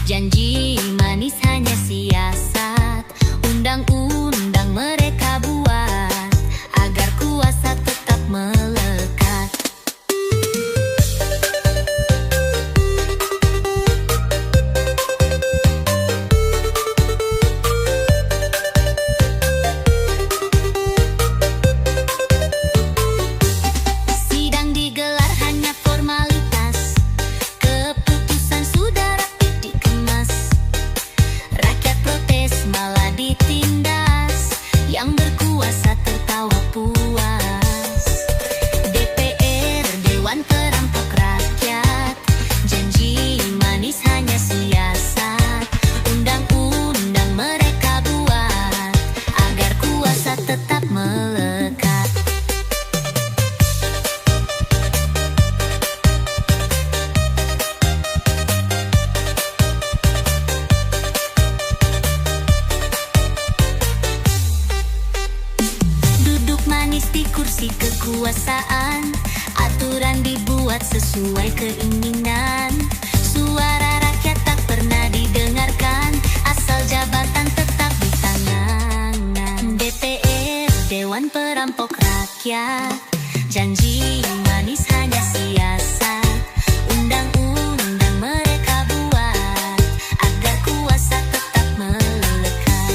Janji manis hanya siasat, undang-undang mereka buat agar kuasa tetap melekat. Sidang digelar hanya formalitas, keputusan sudah rapi dikemas. Rakyat protes malah ditindas, yang berkuasa tertawa puas. DPR, Dewan Perampok Rakyat, janji manis hanya siasat, undang-undang mereka buat agar kuasa tetap melekat. Duduk manis di kursi kekuasaan, aturan dibuat sesuai keinginan. Suara rakyat tak pernah didengarkan, asal jabatan tetap di tangan. DPR, Dewan Perampok Rakyat, janji manis hanya siasat, undang-undang mereka buat agar kuasa tetap melekat.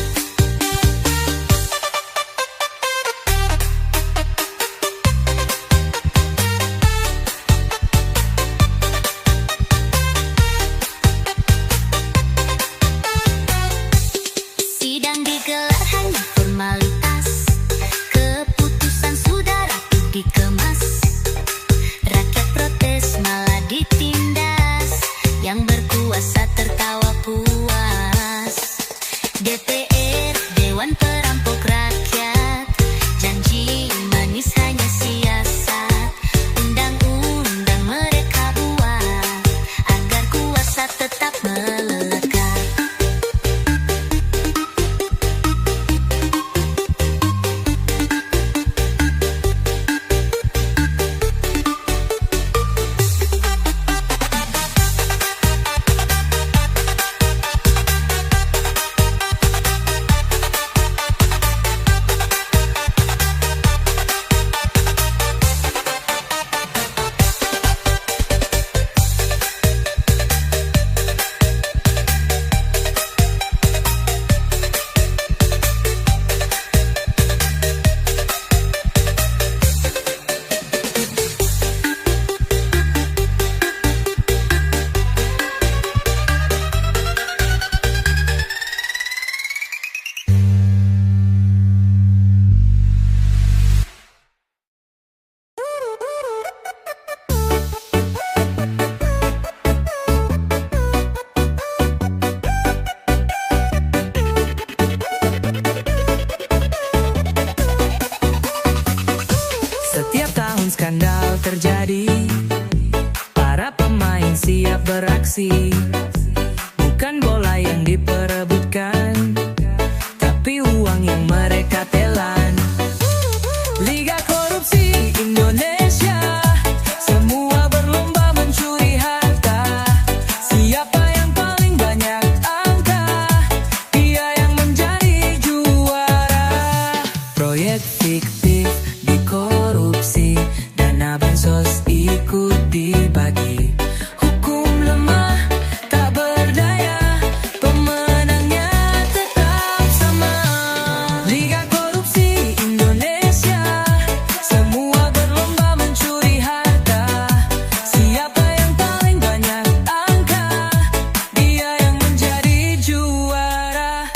Sidang digelar hanya formalitas, keputusan sudah rapi dikemas. Rakyat protes malah ditindas, yang berkuasa tertawa puas. DPR, Dewan Perampok Rakyat, janji manis hanya siasat, undang-undang mereka buat agar kuasa tetap melekat. Setiap tahun skandal terjadi, para pemain siap beraksi. Bukan bola yang diperebutkan, tapi uang yang mereka telan. Liga korupsi Indonesia, semua berlomba mencuri harta. Siapa yang paling banyak angka, dia yang menjadi juara. Proyek fiktif dikorupsi, dana bansos ikut dibagi. Hukum lemah, tak berdaya, pemenangnya tetap sama. Liga korupsi Indonesia, semua berlomba mencuri harta. Siapa yang paling banyak angka, dia yang menjadi juara.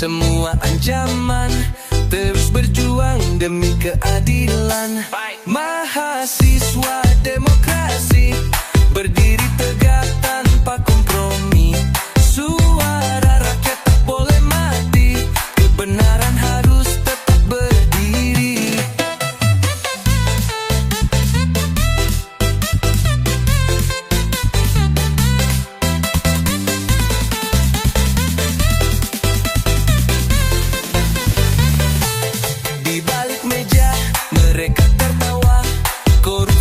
semua ancaman, terus berjuang demi keadilan. Mahasiswa demokrasi berdiri tegak tanpa kompromi. Suara rakyat tak boleh mati, kebenaran harus tetap berdiri. Di balik meja mereka tertawa, korupsi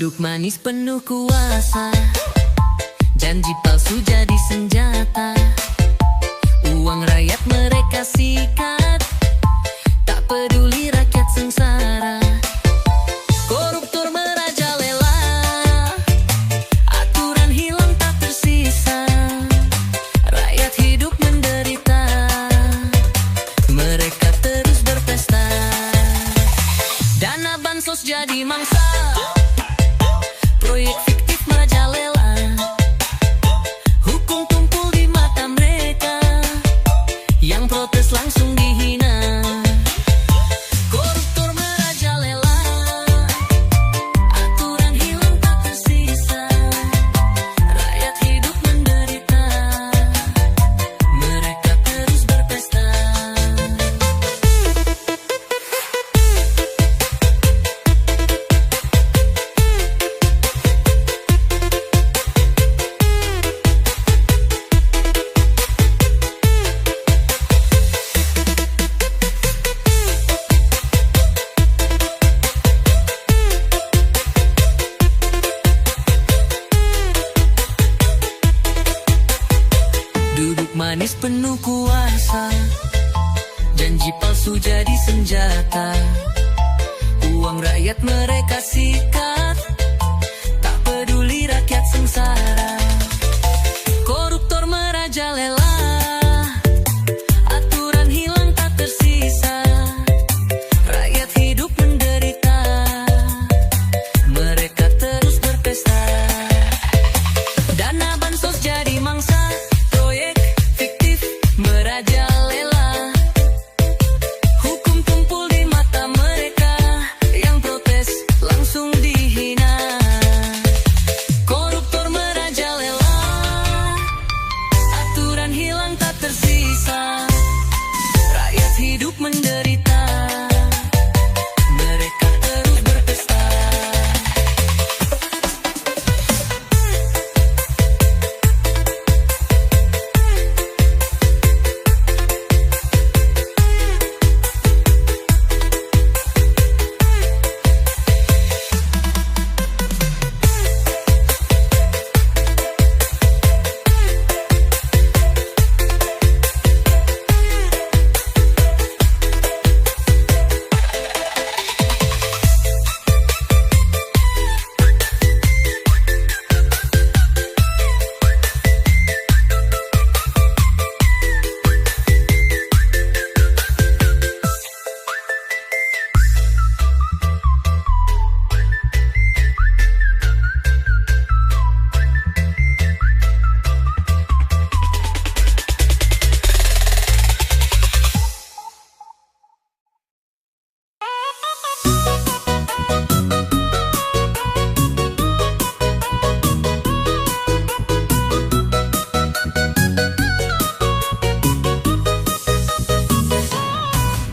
Duduk manis penuh kuasa, janji palsu jadi senjata. Uang rakyat mereka sikat, tak peduli rakyat sengsara. Koruptor merajalela, aturan hilang tak tersisa. Rakyat hidup menderita, mereka terus berpesta. Dana bansos jadi mangsa, proyek fiktif merajalela. Hukum tumpul di mata mereka, yang protes langsung dihina. Koruptor merajalela, aturan hilang tak tersisa. Rakyat hidup menderita, mereka terus berpesta. Duduk manis penuh kuasa, janji palsu jadi senjata. Uang rakyat mereka sikat, tak peduli rakyat sengsara. Koruptor merajalela, aturan hilang tak tersisa. Rakyat hidup menderita, mereka terus berpesta. Dana bansos jadi mangsa, proyek fiktif merajalela. Hukum tumpul di mata mereka, yang protes langsung dihina. Koruptor merajalela, aturan hilang tak tersisa. Rakyat hidup menderita, mereka terus berpesta.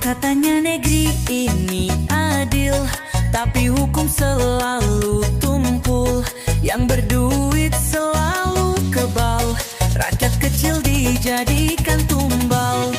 Katanya negeri ini adil, tapi hukum selalu tumpul. Yang berduit selalu kebal, rakyat kecil dijadikan tumbal.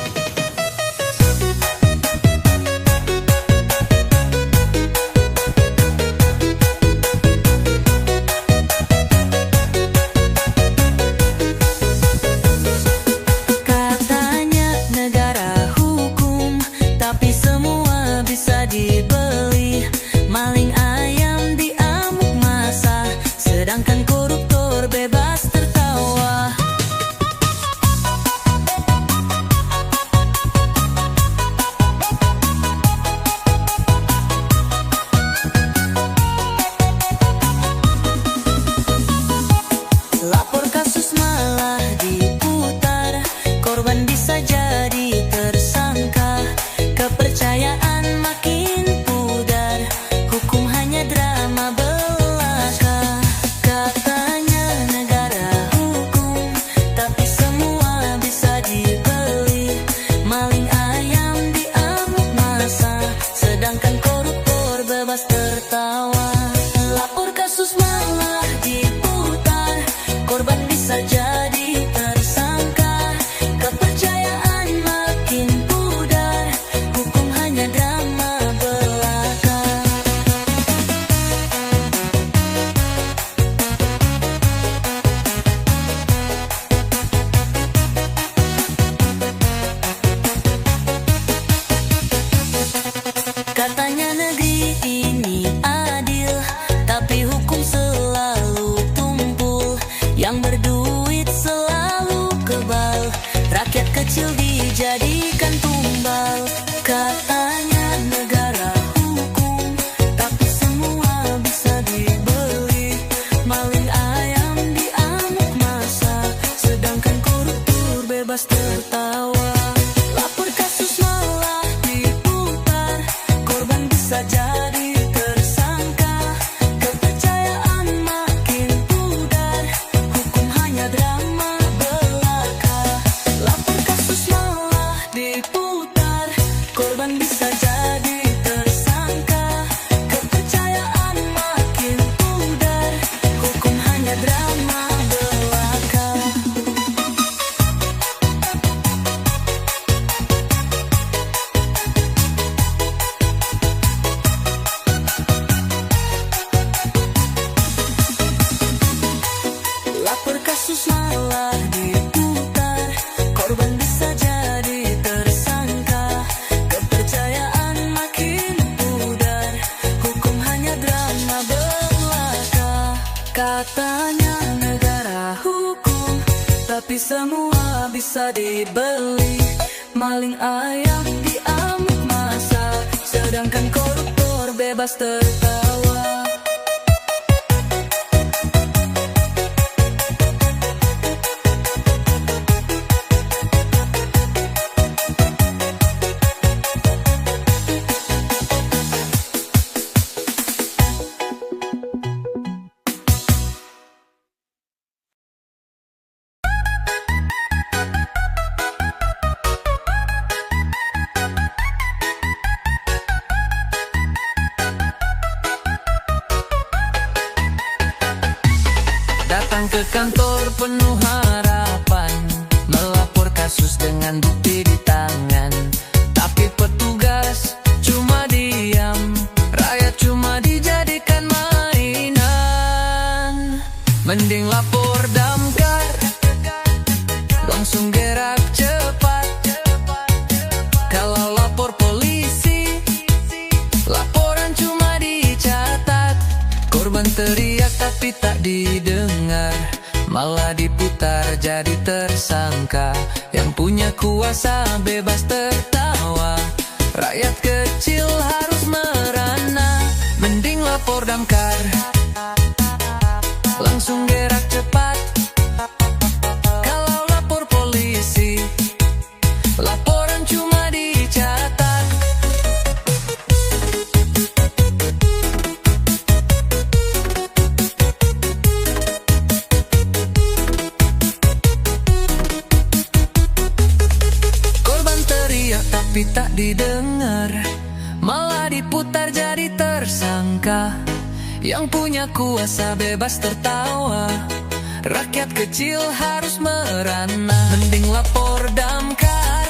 Katanya negara hukum, tapi semua bisa dibeli. Maling ayam diamuk masa, sedangkan koruptor bebas tertawa. Lapor kasus malah diputar, korban bisa jadi tersangka. Kepercayaan makin pudar, hukum hanya drama belaka. Katanya negara hukum, tapi semua bisa dibeli. Maling ayam diamuk masa, sedangkan koruptor bebas tertawa. Lapor kasus malah diputar, korban bisa jadi tersangka. Kepercayaan makin pudar, hukum hanya drama belaka. Katanya negara hukum, tapi semua bisa dibeli. Maling ayam diamuk masa, sedangkan koruptor bebas tertawa. Datang ke kantor penuh harapan, melapor kasus dengan bukti di tangan. Tapi petugas cuma diam, rakyat cuma dijadikan mainan. Mending lapor damkar, langsung gerak cepat. Kalau lapor polisi, laporan cuma dicatat. Korban teriak tapi tak didengar, malah diputar jadi tersangka. Yang punya kuasa bebas tertawa, rakyat kecil harus merana. Mending lapor damkar, langsung gerak cepat. Kalau lapor polisi, laporan cuma dicatat. Tapi tak didengar, malah diputar jadi tersangka. Yang punya kuasa bebas tertawa, rakyat kecil harus merana. Mending lapor damkar,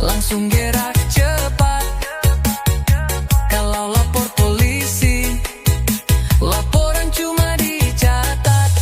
langsung gerak cepat. Kalau lapor polisi, laporan cuma dicatat.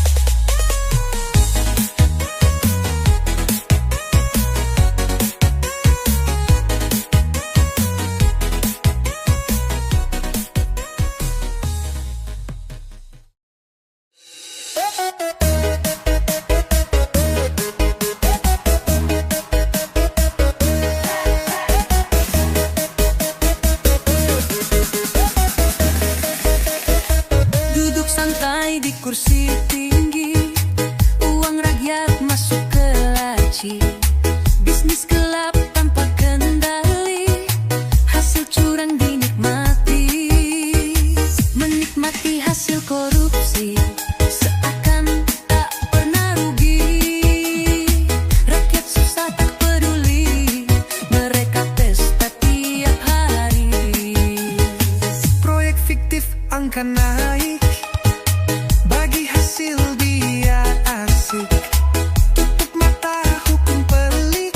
Duduk santai di kursi tinggi, uang rakyat masuk ke laci. Bisnis gelap tanpa kendali, hasil curang dinikmati. Menikmati hasil korupsi, seakan tak pernah rugi. Rakyat susah tak peduli, mereka pesta tiap hari. Proyek fiktif angka naik, bagi hasil biar asik. Tutup mata hukum pelik,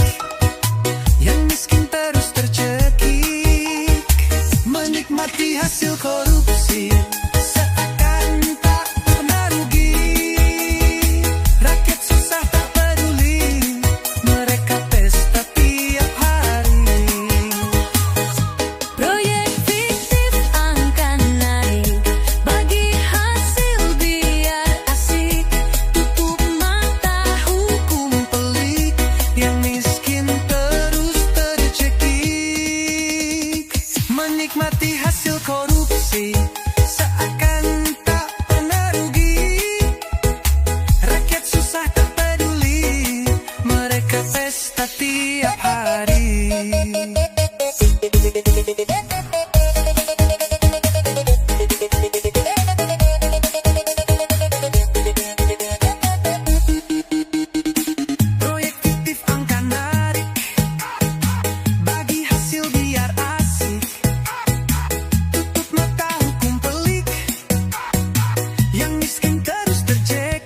yang miskin terus tercekik. Menikmati hasil korupsi, seakan tak pernah rugi. Rakyat susah tak peduli, mereka pesta tiap hari. Proyek fiktif angka naik, bagi hasil biar asik. Tutup mata Hukum pelik, yang miskin terus tercekik. Menikmati hasil korupsi, seakan tak pernah rugi. Rakyat susah tak peduli, mereka pesta tiap hari. Proyek fiktif angka narik, bagi hasil biar asik. Tutup mata hukum pelik, yang miskin terus tercekik.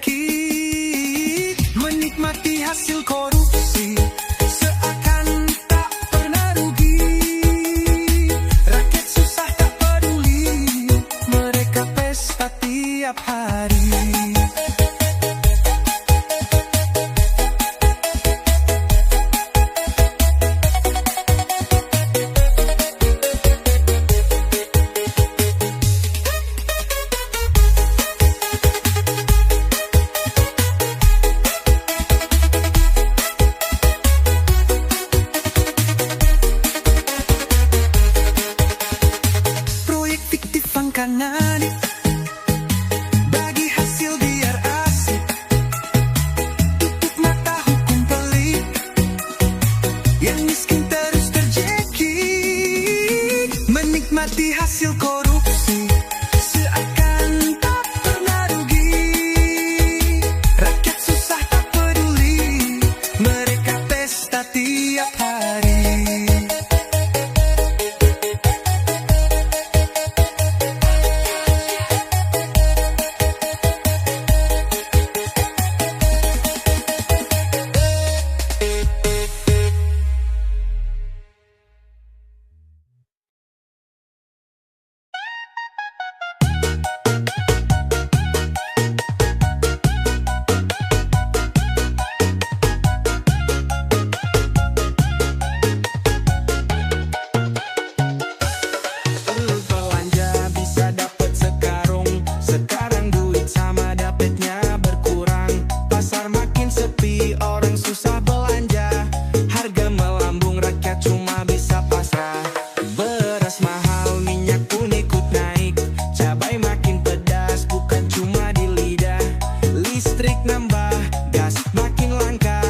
Menikmati hasil korupsi, seakan tak pernah rugi. Rakyat susah tak peduli, mereka pesta tiap hari. kangani. Bagi hasil biar asik, tutup mata hukum pelik. Yang miskin terus terjekik, menikmati hasil korupsi seakan tak pernah rugi. Rakyat susah tak peduli, mereka pesta tiap hari. Belanja bisa dapat sekarung, sekarang duit sama dapatnya berkurang. Pasar makin sepi, orang susah belanja. Harga melambung, rakyat cuma bisa pasrah. Beras mahal, minyak pun ikut naik. Cabai makin pedas, bukan cuma di lidah. Listrik nambah, gas makin langka.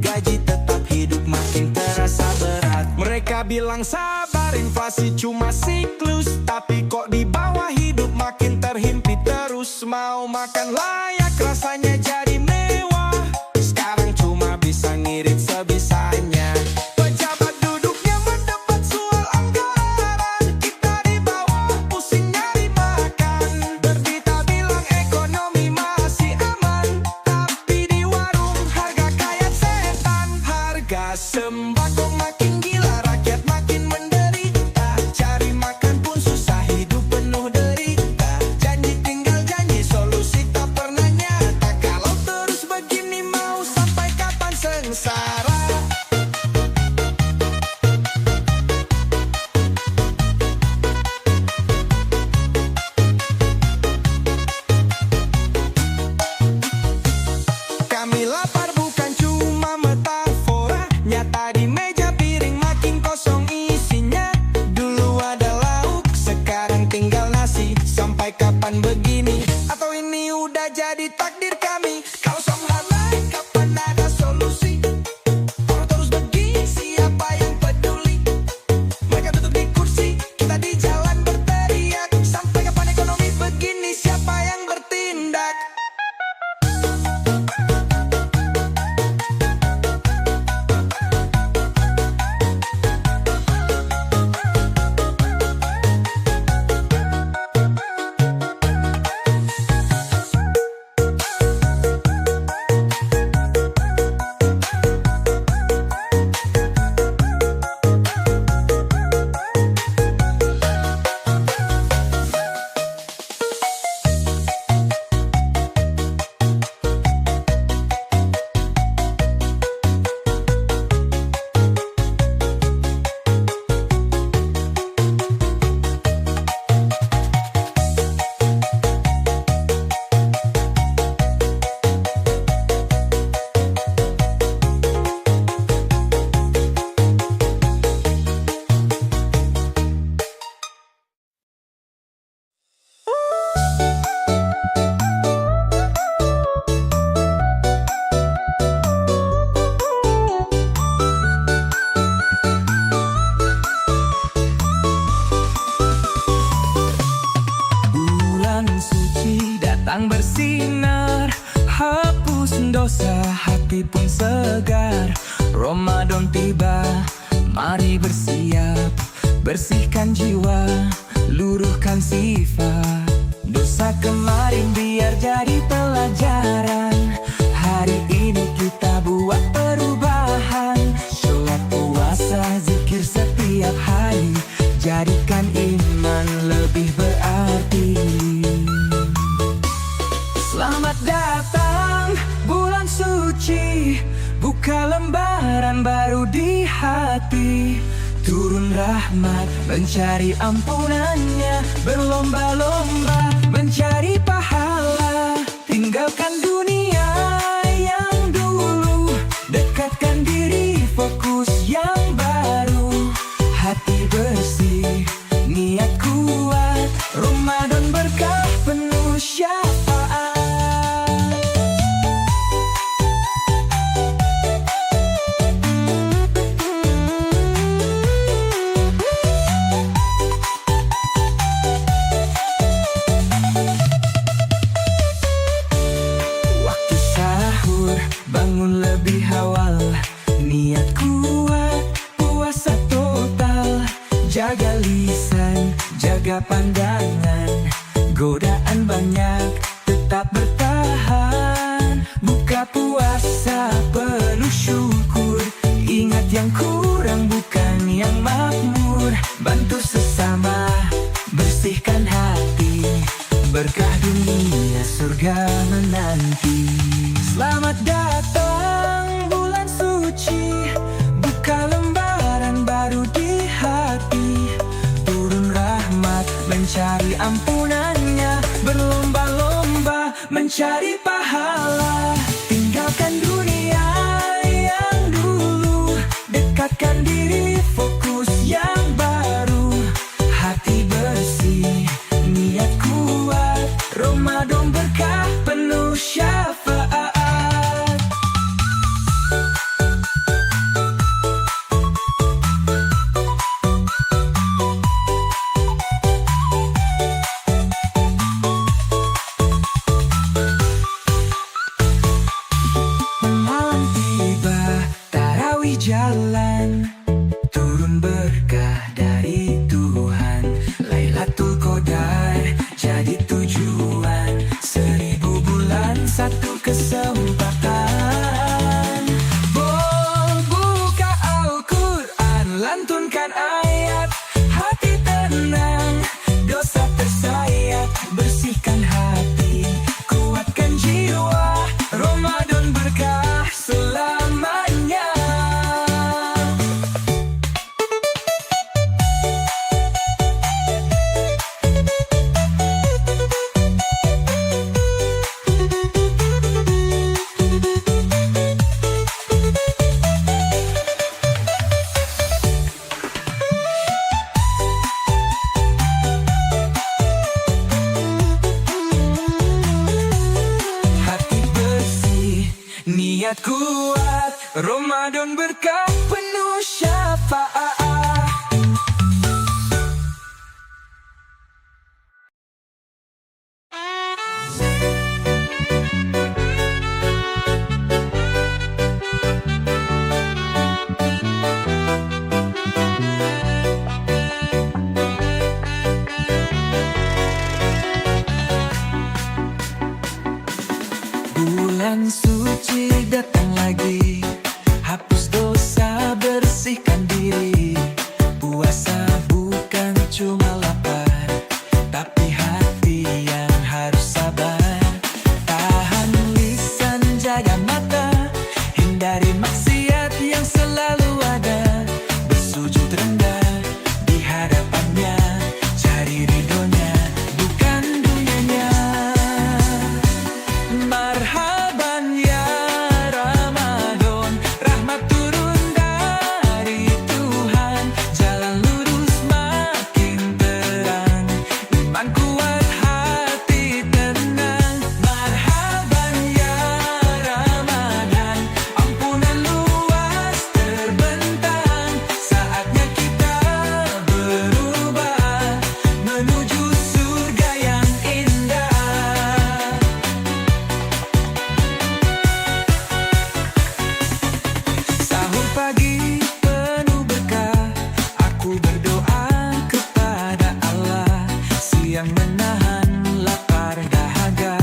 Gaji tetap hidup makin terasa berat. Mereka bilang sabar, inflasi cuma siklus. Tapi kok di bawah hidup makin terhimpit terus. Mau makan layak rasanya jadi mewah, sekarang cuma bisa ngirit sebisanya. Pejabat duduknya mendebat soal anggaran, kita di bawah pusing nyari makan. Berita bilang ekonomi masih aman, tapi di warung harga kayak setan. Harga sembako makin gila, rakyat makin menderita. Cari makan pun susah, hidup penuh derita. Janji tinggal janji, solusi tak pernah nyata. Kalau terus begini mau sampai kapan sengsara? Kami lapar bukan cuma metafora, nyata di meja piring makin kosong isinya. Dulu ada lauk, sekarang tinggal nasi. Sampai kapan begini? Atau ini udah jadi takdir kami? Kalau soal lain kapan ada solusi? Kalau terus begini siapa yang peduli? Mereka duduk di kursi, kita di jalan berteriak. Sampai kapan ekonomi begini? Siapa yang bertindak? Bulan suci datang bersinar, hapus dosa, hati pun segar. Ramadan tiba, mari bersiap, bersihkan jiwa, luruhkan sifat. Dosa kemarin biar jadi pelajaran. Hari ini kita buat perubahan. Sholat puasa, zikir setiap hari, jadikan iman lebih berarti. Selamat datang bulan suci, buka lembaran baru di hati. Turun rahmat, mencari ampunannya, berlomba-lomba mencari pahala. Tinggalkan dunia yang dulu, dekatkan diri, fokus yang baru. Hati bersih, niat kuat, Ramadan rintangan, godaan banyak, tetap bertahan. Buka puasa penuh syukur, ingat yang kurang bukan yang makmur. Bantu sesama, bersihkan hati, berkah dunia surga menanti. Selamat datang bulan suci, buka lembaran baru di hati. Turun rahmat, mencari ampunannya, berlomba-lomba mencari pahala. Tinggalkan dunia yang dulu, dekatkan diri, fokus yang baru. Hati bersih, niat kuat, Ramadan berkah penuh syafaat. Malam tiba, tarawih jalan, turun berkah dari Tuhan. Lailatul Qadar jadi tujuan, 1000 bulan satu kesempatan. Buka Al-Quran, lantunkan ayat, hati tenang, dosa tersayat. Bersihkan hati, kuatkan jiwa, Ramadan berkah selamanya. Hati bersih, niat kuat, Ramadan berkah penuh syafaat. Bulan suci datang lagi, hapus dosa, bersihkan diri. Puasa bukan cuma lapar, tapi hati yang harus sabar. Tahan lisan, jaga mata, hindari maksiat yang selalu ada. Bersujud rendah di hadapannya, cari ridhonya, bukan dunianya. Marhaban ya Ramadan, rahmat turun dari Tuhan. Jalan lurus makin terang, iman kuat, hati tenang. Marhaban ya Ramadan, ampunan luas terbentang. Saatnya kita berubah, menuju surga yang indah. Sahur pagi penuh berkah, aku berdoa kepada Allah. Siang menahan lapar dahaga,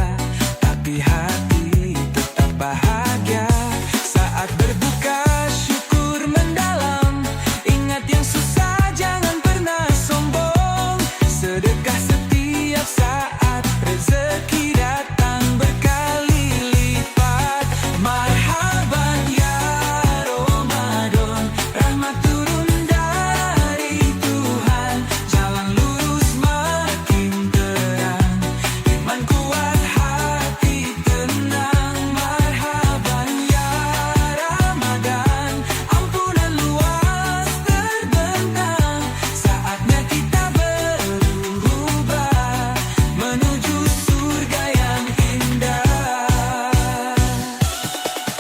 tapi hati tetap bahagia. Saat berbuka syukur mendalam, ingat yang susah jangan pernah sombong. Sedekah setiap saat, rezeki datang berkali lipat. Marhaban ya Ramadan, rahmat turun dari Tuhan. Jalan lurus makin terang, iman kuat, hati tenang. Marhaban ya Ramadan, ampunan luas terbentang. Saatnya kita berubah, menuju surga yang indah.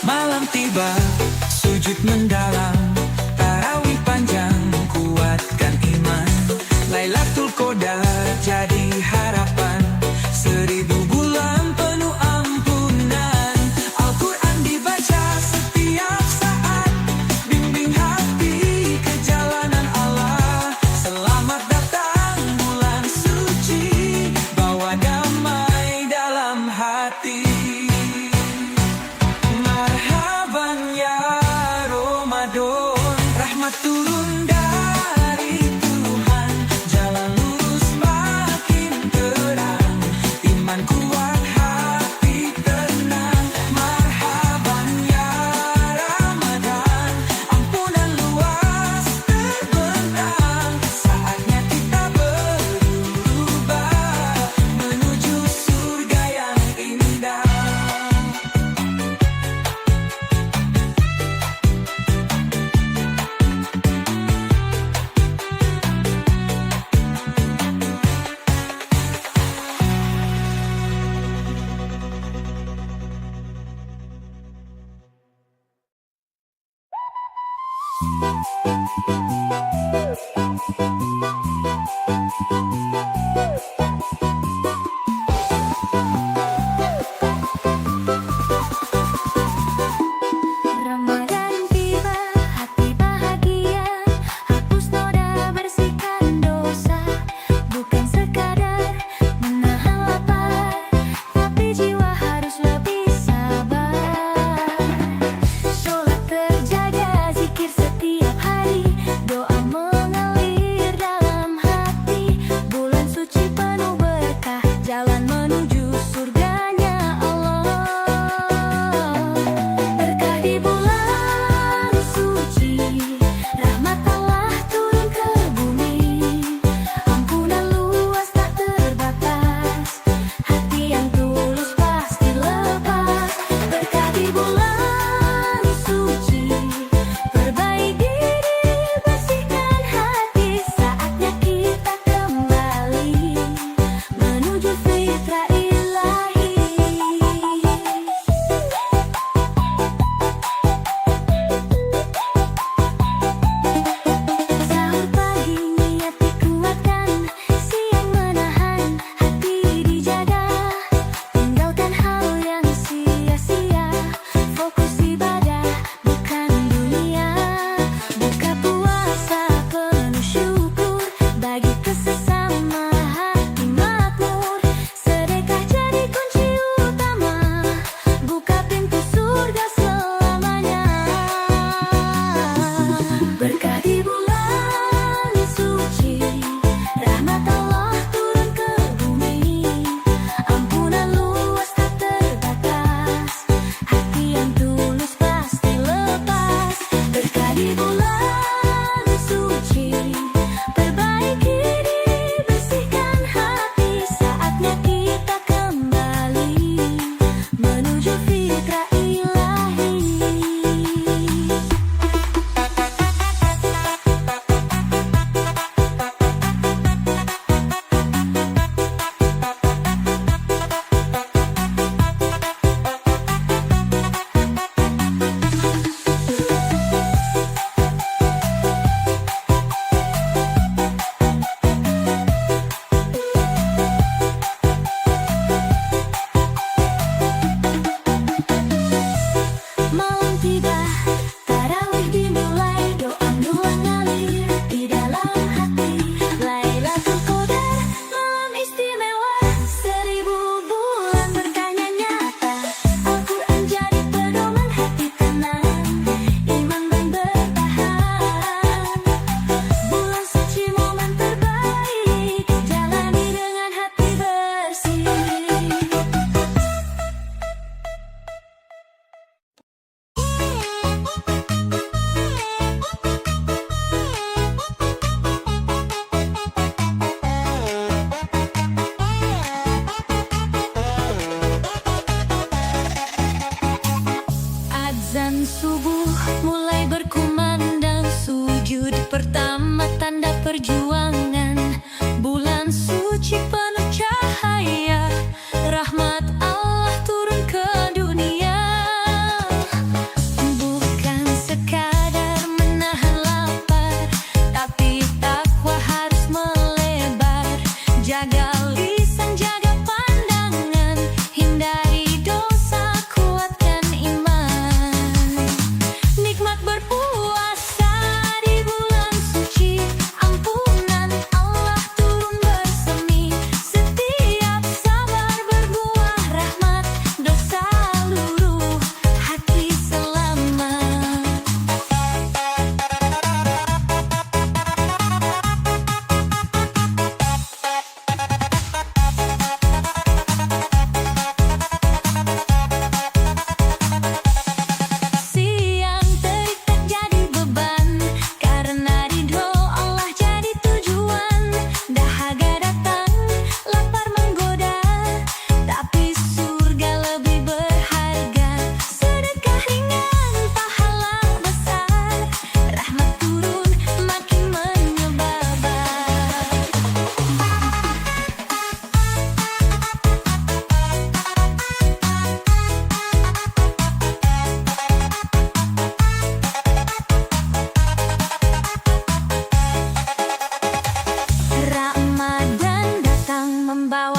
Malam tiba, sujud mendalam, tarawih panjang, kuatkan iman. Lailatul Qadar jadi harapan, 1000 bulan penuh ampunan. Al-Quran dibaca setiap saat, bimbing hati ke jalanan Allah. Selamat datang bulan suci, Ramadan tiba, hati bahagia, hapus noda, bersihkan dosa. Bukan sekadar menahan lapar, tapi jiwa harus lebih sabar. Sholat terjaga, zikir setiap hari,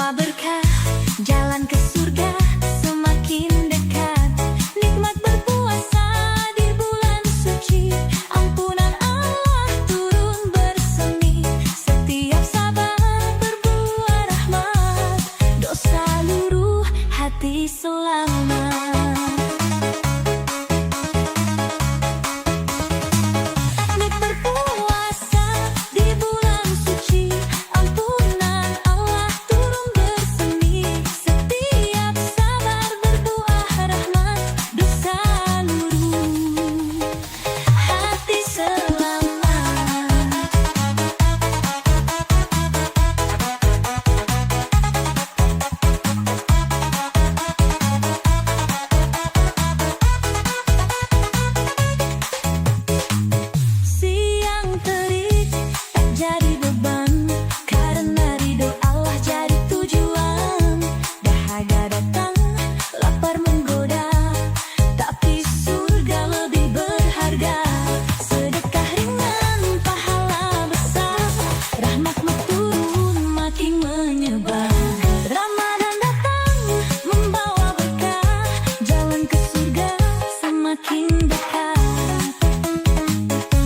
membawa berkah, jalan ke surga semakin dekat. Nikmat berpuasa di bulan suci, ampunan Allah turun bersemi. Setiap sabar berbuah rahmat, dosa luruh hati selamat. Nikmat berpuasa di bulan suci, ampunan Allah turun bersemi. Setiap sabar berbuah rahmat, dosa luruh hati selamat. Siang terik tak jadi beban, karena ridho Allah jadi tujuan. Dahaga datang, lapar menggoda, tapi surga lebih berharga. Sedekah ringan, pahala besar, rahmatmu turun makin menyebar. Ramadan datang, membawa berkah, jalan ke surga semakin dekat.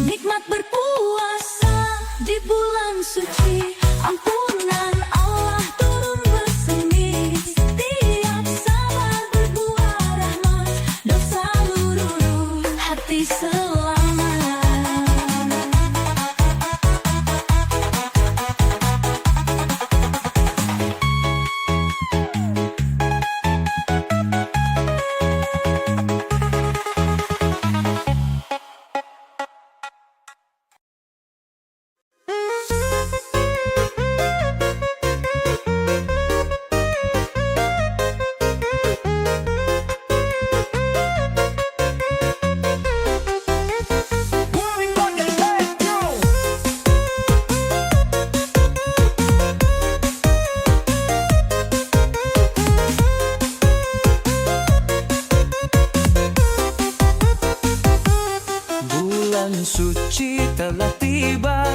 Nikmat berpuasa di bulan suci, ampunan Allah turun bersemi. Setiap sabar berbuah rahmat, dosa luruh hati selamat. Bulan suci telah tiba,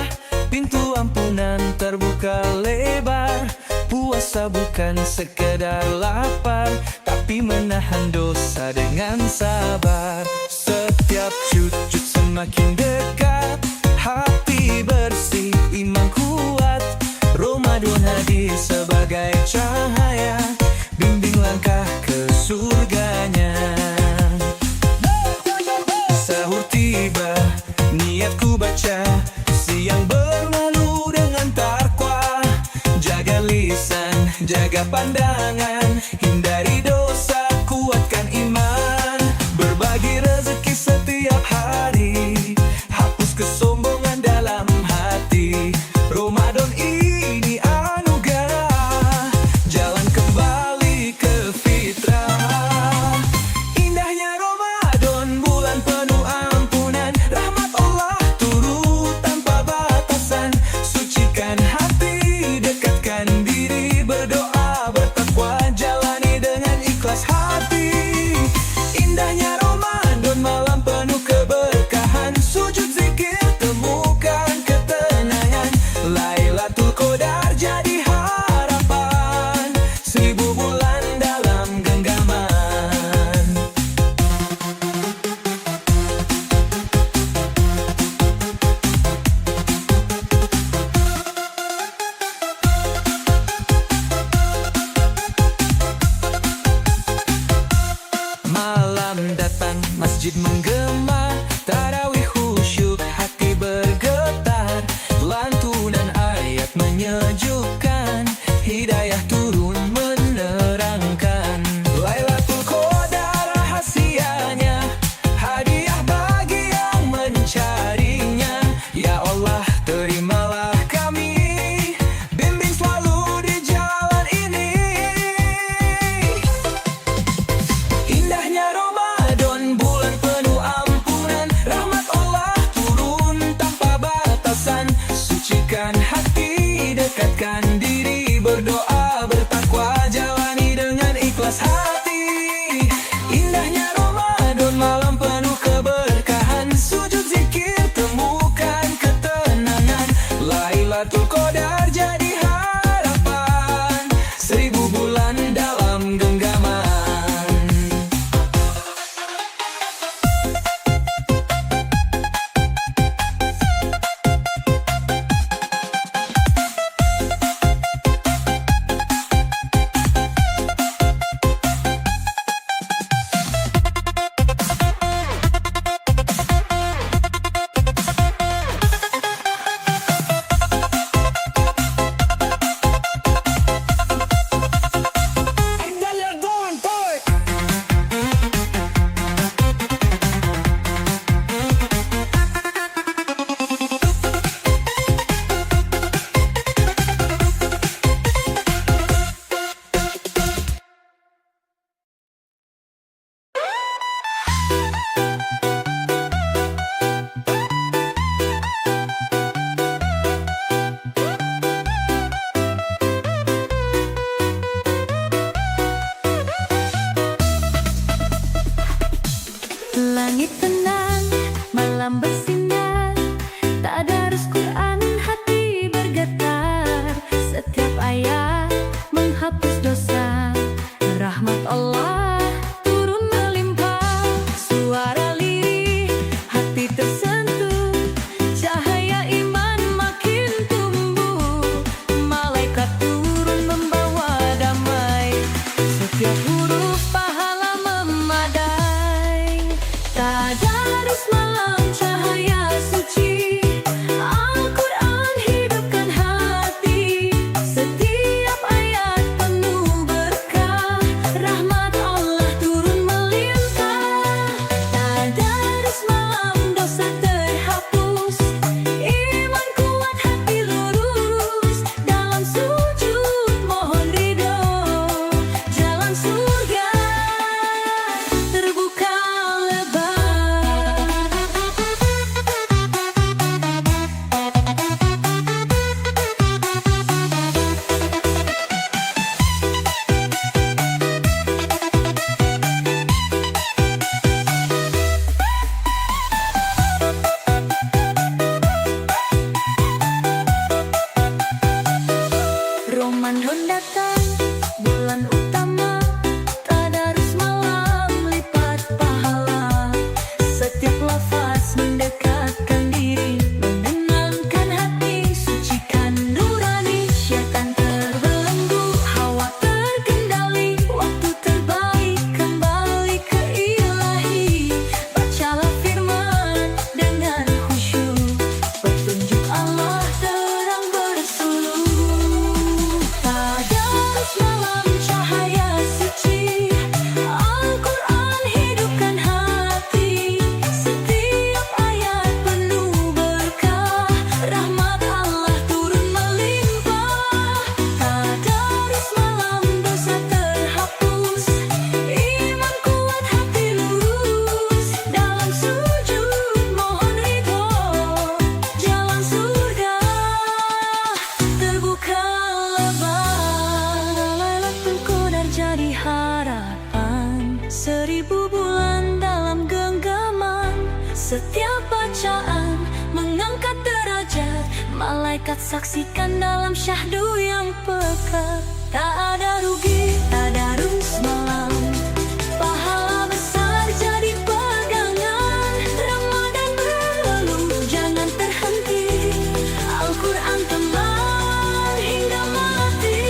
pintu ampunan terbuka lebar. Puasa bukan sekedar lapar, tapi menahan dosa dengan sabar. Setiap sujud semakin dekat, hati bersih, iman kuat. Ramadan hadir sebagai cahaya, bimbing langkah ke surganya. Sahur tiba, niatku baca, siang bermalu dengan takwa. Jaga lisan, jaga pandangan, hindari dosa, kuatkan iman. Berbagi rezeki setiap hari, hapus kesombongan dalam hati. Ramadan ini anugerah, jalan kembali ke fitrah. Indahnya Ramadan, bulan penuh ampunan, rahmat Allah turun tanpa batasan. Sucikan hati, dekatkan diri, berdoa bertakwa, jalani dengan ikhlas hati. Indahnya Ramadan, malam penuh keberkahan, sujud zikir temukan ketenangan. Lailatul Qadar jadi harapan, 1000 bulan dalam genggaman. Malam datang, masjid menggema, tarawih khusyuk, hati bergetar. Lantunan ayat menyejukkan, hidayah turun menerangkan. Lailatul Qadar rahasianya, hadiah bagi yang mencarinya. Ya Allah, terimalah kami, bimbing selalu di jalan ini. Indahnya Ramadan, bulan penuh menghapus dosa. Rahmat Allah turun melimpah, suara lirih hati tersentuh, cahaya iman makin tumbuh, malaikat turun membawa damai, setiap huruf pahala memadai. Tadarus malam cahaya suci, Al-Quran hidupkan hati, setiap ayat penuh berkah, rahmat Allah turun melimpah. Tadarus malam dosa terhapus, iman kuat hati lurus, dalam sujud mohon ridho, jalan surga terbuka lebar. Ramadan datang, bulan utama, tadarus malam lipat pahala, setiap lafaz mendekatkan diri, menenangkan hati, sucikan nurani, syaitan terbelenggu, hawa terkendali, waktu terbaik kembali ke ilahi, bacalah firman dengan khusyuk, petunjuk Allah terang bersuluh. Tadarus malam cahaya suci, Al-Quran hidupkan hati, setiap ayat penuh berkah, rahmat Allah turun melimpah. Tadarus malam dosa terhapus, iman kuat hati lurus, dalam sujud mohon ridho, jalan surga terbuka lebar. Lailatul Qadar jadi harapan, 1000 bulan dalam genggaman, setiap bacaan mengangkat derajat, malaikat saksikan dalam syahdu yang pekat. Tak ada rugi tadarus malam, pahala besar jadi pegangan. Ramadan berlalu jangan terhenti, Al-Quran teman hingga mati.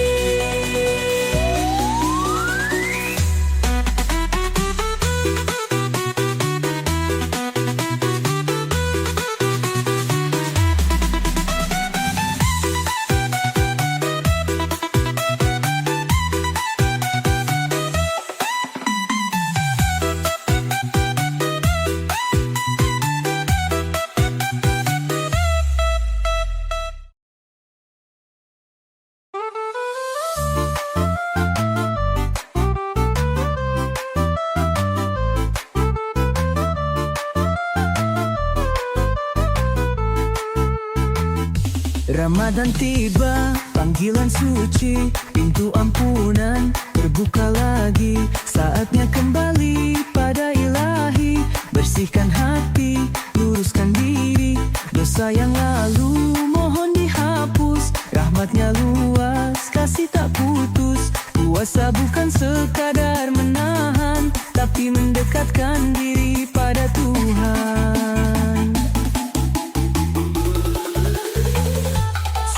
Ramadan tiba, panggilan suci, pintu ampunan terbuka lagi, saatnya kembali pada ilahi, bersihkan hati, luruskan diri, dosa yang lalu mohon dihapus, rahmatnya luas, kasih tak putus, puasa bukan sekadar menahan, tapi mendekatkan diri pada Tuhan.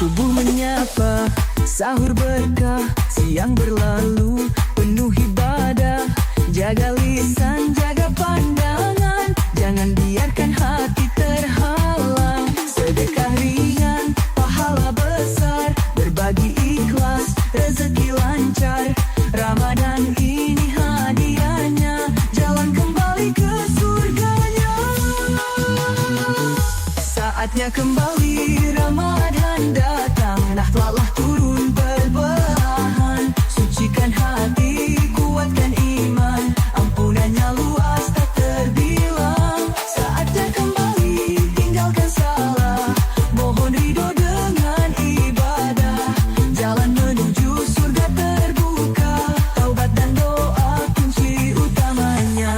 Subuh menyapa, sahur berkah, siang berlalu, penuh ibadah. Jaga lisan, jaga pandangan, jangan biarkan hati terhalang. Sedekah ringan, pahala besar, berbagi ikhlas, rezeki lancar. Ramadan ini hadiahnya, jalan kembali ke surganya. Saatnya kembali, Ramadan datang, nafkahlah turun perlahan, sucikan hati, kuatkan iman, ampunannya luas tak terbilang. Saatnya kembali, tinggalkan salah, mohon ridho dengan ibadah, jalan menuju surga terbuka, taubat dan doa kunci utamanya.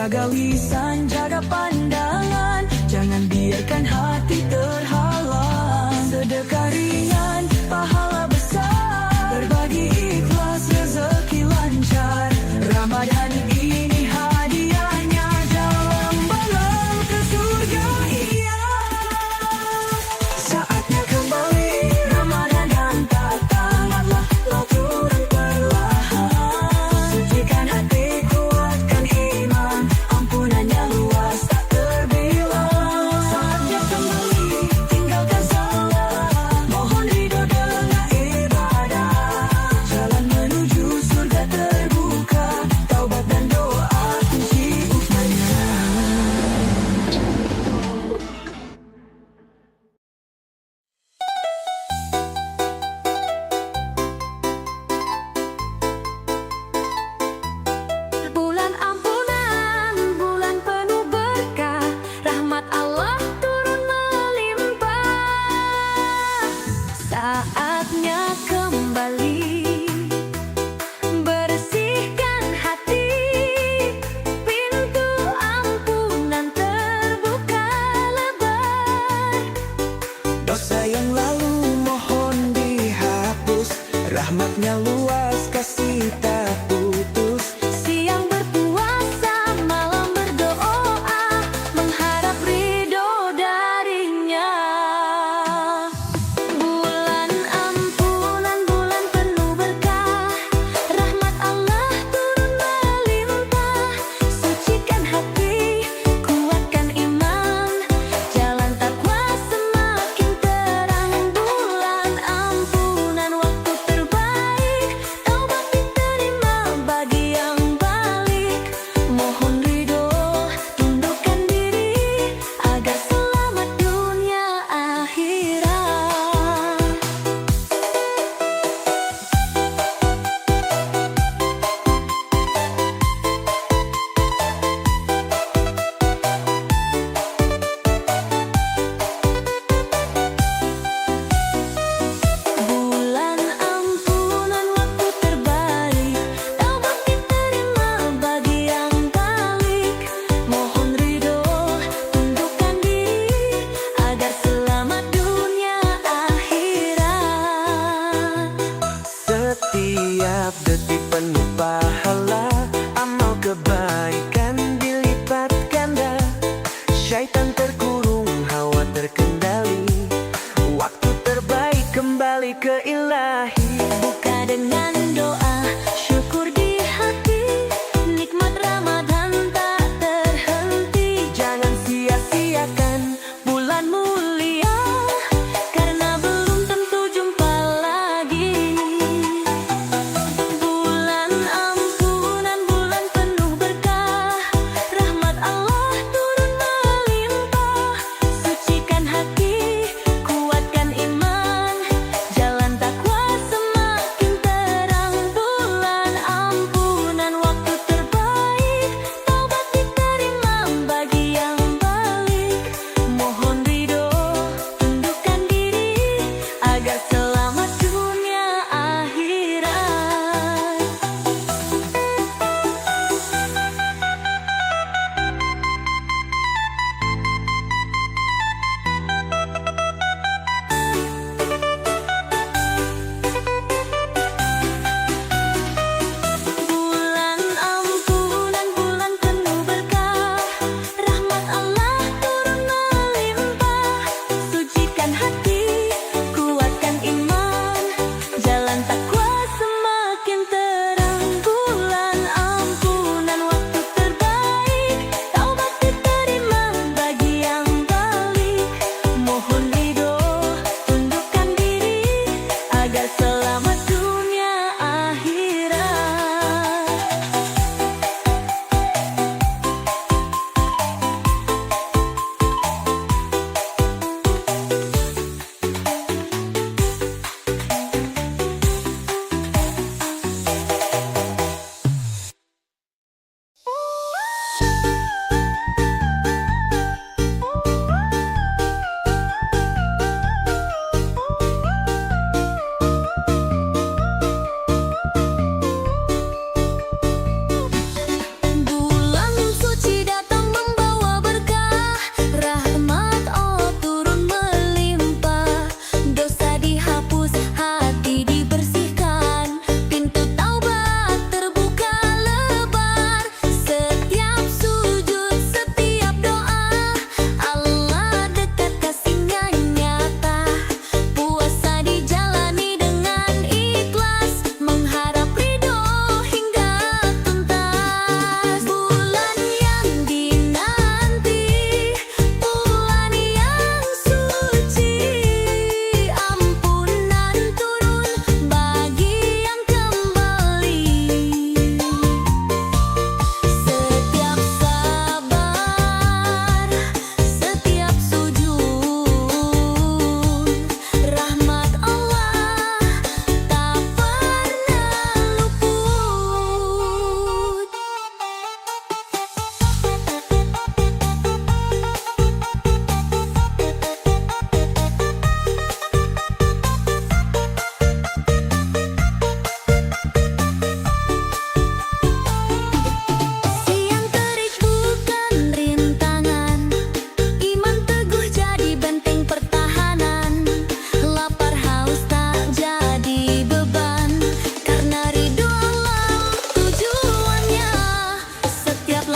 Jaga lisan, jaga pandangan, jangan biarkan hati terhalang. Sedekah ringan, pahala besar, berbagi ikhlas, rezeki lancar. Ramadan ini hadiahnya dalam balang ke surga, iya. Saatnya kembali Ramadan dan datang, Allah turun perlahan. Sucikan hati, kuatkan iman, ampunannya luas tak terbilang. Saatnya kembali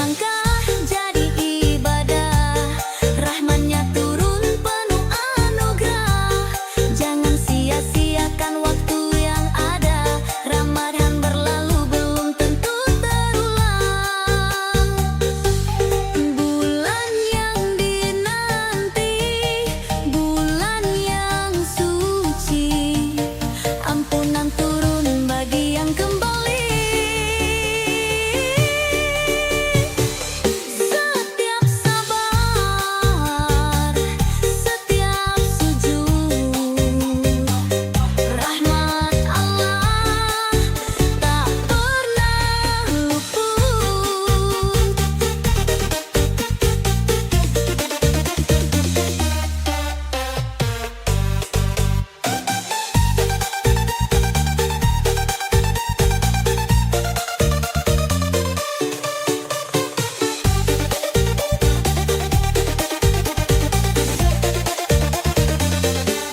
langkah jadi ibadah, rahmatnya turun penuh anugerah. Jangan sia-siakan waktu yang ada, Ramadan berlalu belum tentu terulang. Bulan yang dinanti, bulan yang suci, ampunan turun bagi yang kembali. Setiap sabar, setiap sujud, rahmat Allah tak pernah luput.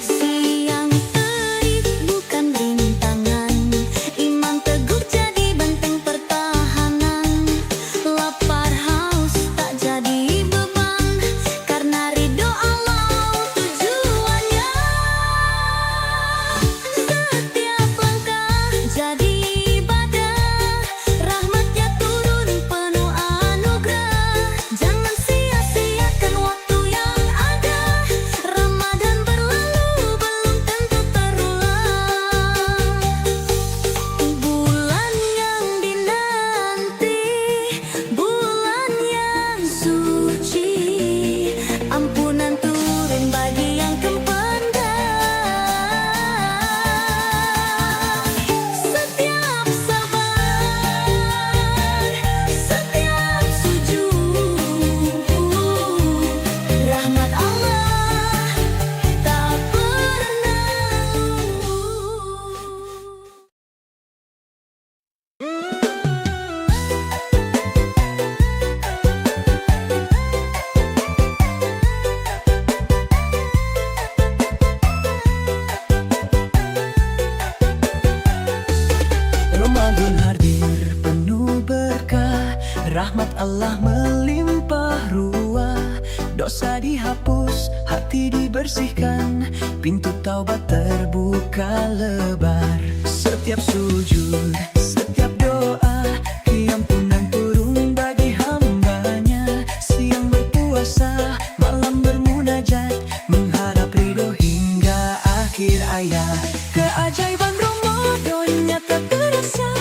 Siang terik bukan rintangan, iman teguh jadi benteng pertahanan. Lapar haus tak jadi beban, karena ridho Allah tujuannya. Setiap langkah jadi ibadah, rahmatnya turun penuh anugerah. Jangan sia-siakan waktu yang ada, Ramadan berlalu belum tentu terulang. Bulan yang dinanti, bulan yang suci, ampunan turun bagi yang kepandang. Setiap sabar, setiap sujud, rahmat Allah tak pernah luput. Ramadan hadir penuh berkah, rahmat Allah melimpah ruah. Dosa dihapus, hati dibersihkan, pintu taubat terbuka lebar. Setiap sujud, setiap doa, keampunan turun bagi hambanya. Siang berpuasa, malam bermunajat, mengharap ridho hingga akhir hayat. Keajaiban Ramadan nyata terasa,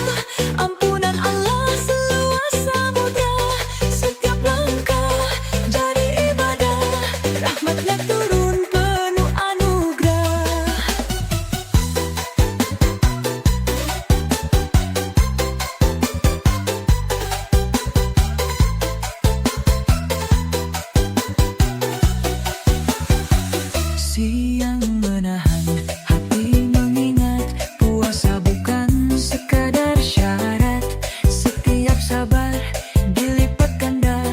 ampunan Allah seluas samudra. Setiap langkah jadi ibadah, rahmatnya turun penuh anugerah. Siang menahan, hati mengingat, puasa bukan sekadar syarat. Setiap sabar dilipat ganda,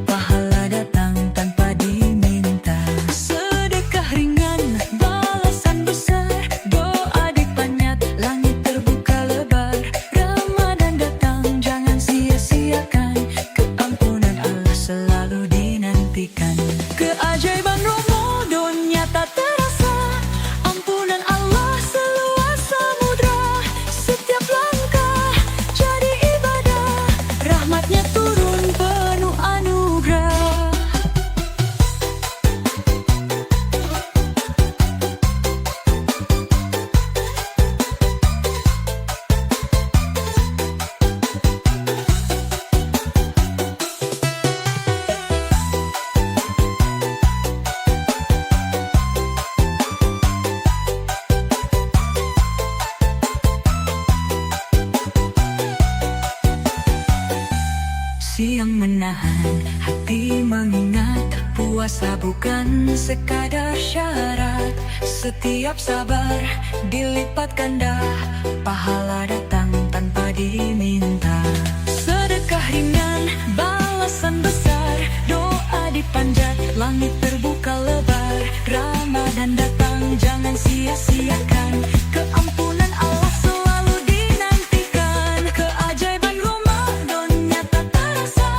pahala datang tanpa diminta. Sedekah ringan, balasan besar, doa dipanjat, langit terbuka lebar. Ramadan datang, jangan sia-siakan, keampunan Allah selalu dinantikan. Keajaiban Ramadan nyata terasa, ampunan Allah seluas samudra. Setiap langkah jadi ibadah, rahmatnya turun penuh anugerah. Siang menahan, hati mengingat, puasa bukan sekadar syarat. Setiap sabar dilipat ganda, pahala datang tanpa diminta. Sedekah ringan, balasan besar, doa dipanjat, langit terbuka lebar. Ramadan datang, jangan sia-siakan, keampunan Allah selalu dinantikan. Keajaiban Ramadan nyata terasa,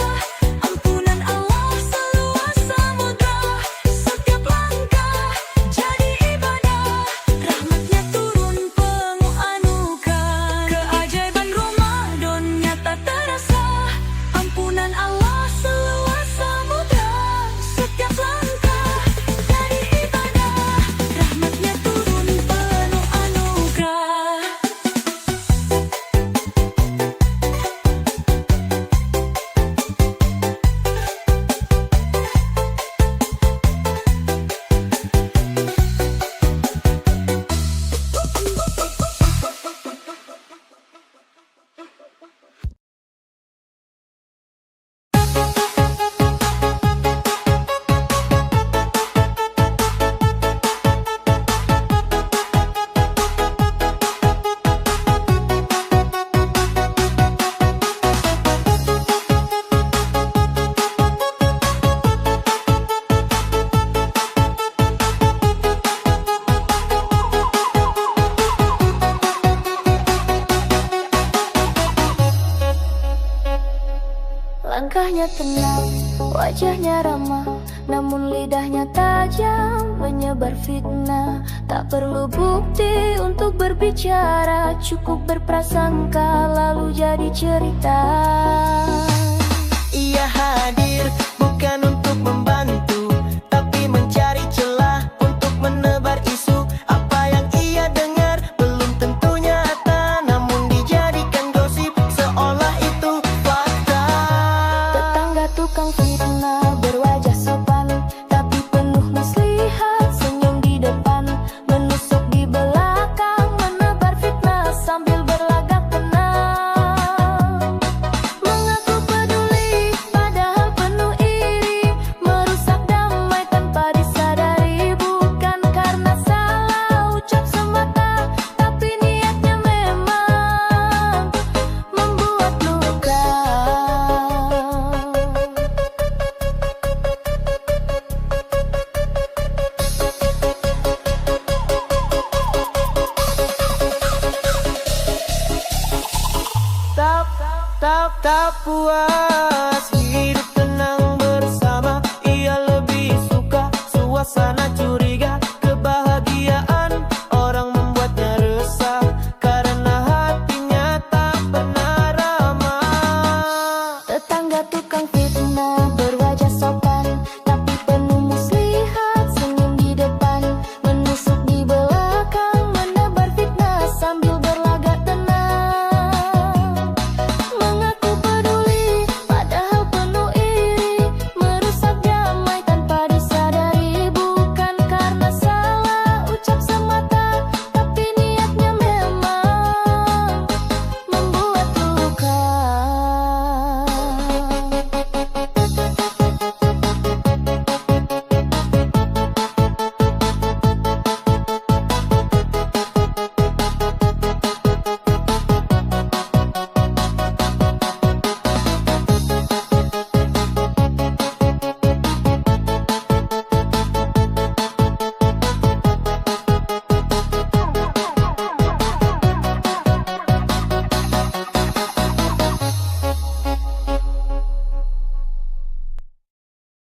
Langkahnya tenang, wajahnya ramah, namun lidahnya tajam, menyebar fitnah. Tak perlu bukti untuk berbicara, cukup berprasangka lalu jadi cerita. Ia hadir bukan untuk membantu, tapi mencari celah untuk menebar isu. Apa yang ia dengar belum tentu nyata, namun dijadikan gosip seolah itu fakta. Tetangga tukang fitnah berwajah sopan, tapi penuh muslihat, senyum di depan, menusuk di belakang, menebar fitnah sambil berlagak tenang. Mengaku peduli padahal penuh iri, merusak damai tanpa disadari. Bukan karena salah ucap semata, tapi niatnya memang membuat luka. Tak puas hidup tenang bersama, ia lebih suka suasana curiga. Kebahagiaan orang membuatnya resah, karena hatinya tak pernah ramah. Tetangga tukang fitnah